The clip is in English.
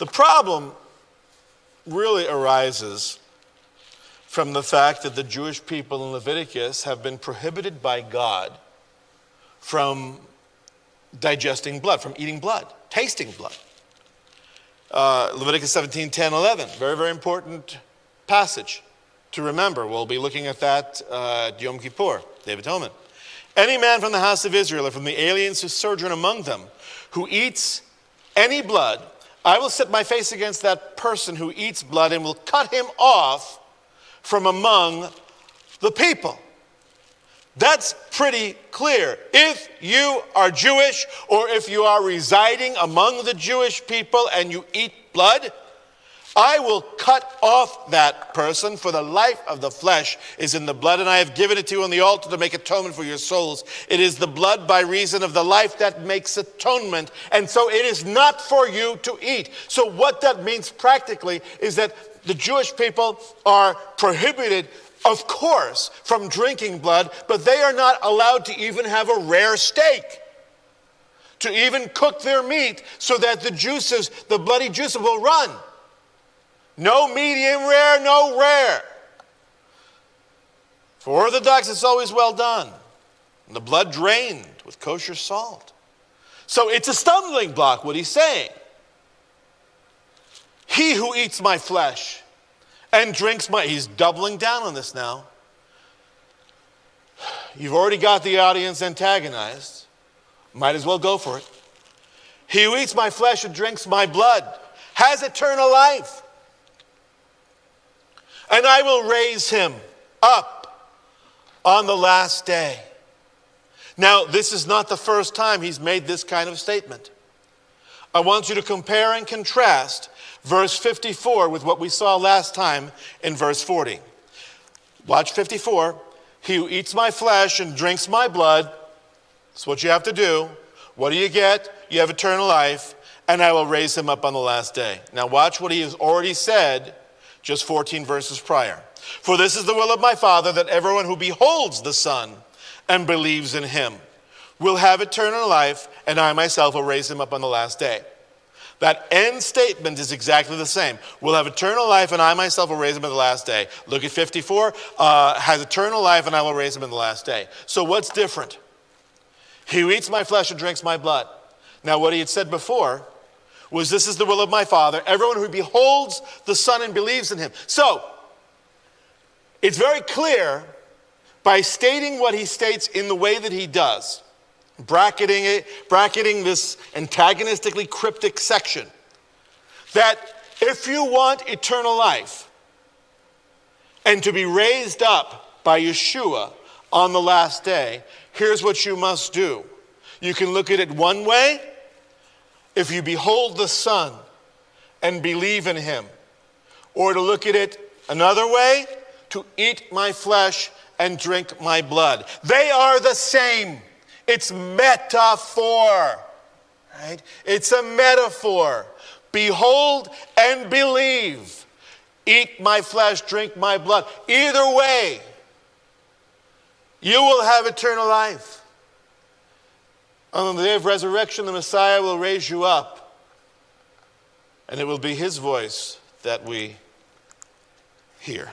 The problem really arises from the fact that the Jewish people in Leviticus have been prohibited by God from digesting blood, from eating blood, tasting blood. Leviticus 17, 10, 11, very, very important passage to remember. We'll be looking at that at Yom Kippur, Day of Atonement. Any man from the house of Israel or from the aliens who sojourn among them who eats any blood, I will set my face against that person who eats blood and will cut him off from among the people. That's pretty clear. If you are Jewish or if you are residing among the Jewish people and you eat blood, I will cut off that person, for the life of the flesh is in the blood, and I have given it to you on the altar to make atonement for your souls. It is the blood by reason of the life that makes atonement, and so it is not for you to eat. So what that means practically is that the Jewish people are prohibited, of course, from drinking blood, but they are not allowed to even have a rare steak, to even cook their meat so that the juices, the bloody juices will run. No medium rare, no rare. For Orthodox, it's always well done. And the blood drained with kosher salt. So it's a stumbling block, what he's saying. He who eats my flesh and drinks my... He's doubling down on this now. You've already got the audience antagonized. Might as well go for it. He who eats my flesh and drinks my blood has eternal life. And I will raise him up on the last day. Now, this is not the first time he's made this kind of statement. I want you to compare and contrast verse 54 with what we saw last time in verse 40. Watch 54. He who eats my flesh and drinks my blood, that's what you have to do. What do you get? You have eternal life, and I will raise him up on the last day. Now watch what he has already said just 14 verses prior. For this is the will of my Father, that everyone who beholds the Son and believes in him will have eternal life, and I myself will raise him up on the last day. That end statement is exactly the same. We'll have eternal life, and I myself will raise him on the last day. Look at 54, has eternal life, and I will raise him in the last day. So what's different? He who eats my flesh and drinks my blood. Now what he had said before was, this is the will of my Father, everyone who beholds the Son and believes in him. So, it's very clear by stating what he states in the way that he does, bracketing this antagonistically cryptic section, that if you want eternal life and to be raised up by Yeshua on the last day, here's what you must do. You can look at it one way. If you behold the Son and believe in him. Or to look at it another way, to eat my flesh and drink my blood. They are the same. It's metaphor. Right? It's a metaphor. Behold and believe. Eat my flesh, drink my blood. Either way, you will have eternal life. On the day of resurrection, the Messiah will raise you up. And it will be his voice that we hear.